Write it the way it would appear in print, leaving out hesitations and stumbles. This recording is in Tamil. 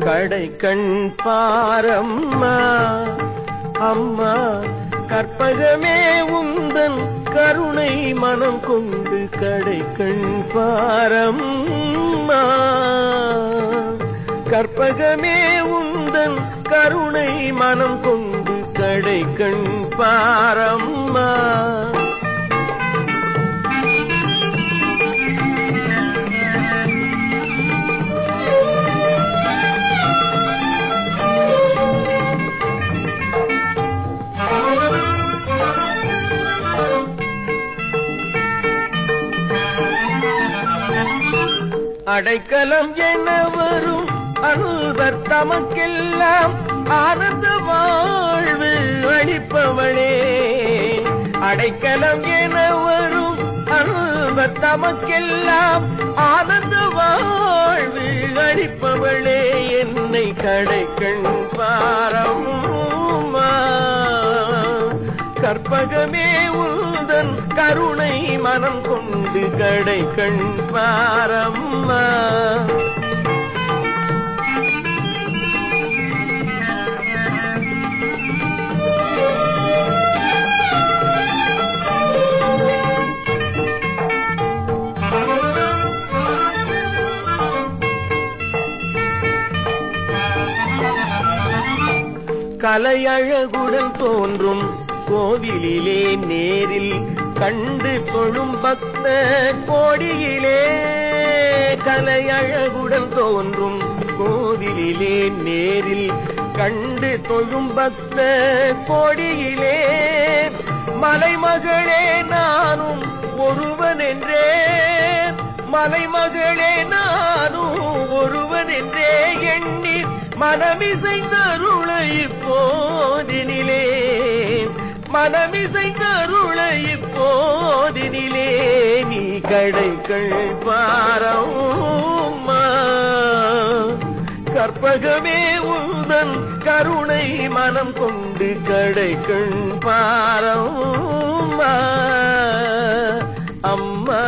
கடை கண் பாரம்மா அம்மா கற்பகமே உந்தன் கருணை மனம் கொண்டு கடை கண் பாரம்மா கற்பகமே உந்தன் கருணை மனம் கொண்டு கடை கண் பாரம்மா அடைக்கலம் என வரும் அன்பர் தமக்கெல்லாம் ஆனந்த வாழ்வு அளிப்பவளே அடைக்கலம் என வரும் அன்பர் தமக்கெல்லாம் ஆனந்த வாழ்வு அளிப்பவளே என்னை கடைக்கண் பாரம்மா கற்பகமே உந்தன் கருணை மனம் கொண்டு கடை கண் பாரம்மா கலையழகுடன் தோன்றும் கோவிலிலே நேரில் கண்டு தொழும் பக்த கோடியிலே கலையழகுடன் தோன்றும் கோவிலிலே நேரில் கண்டு தொழும் பக்த கோடியிலே மலைமகளே நானும் ஒருவன் என்றே மலைமகளே நானும் ஒருவன் என்றே எண்ணி மனமிசைந்தருள இப்போதினிலே மனமிசைந்தருள இப்போதினிலே நீ கடைகள் பாரம்மா கற்பகமே உந்தன் கருணை மனம் கொண்டு கடைகள் பாரம்மா அம்மா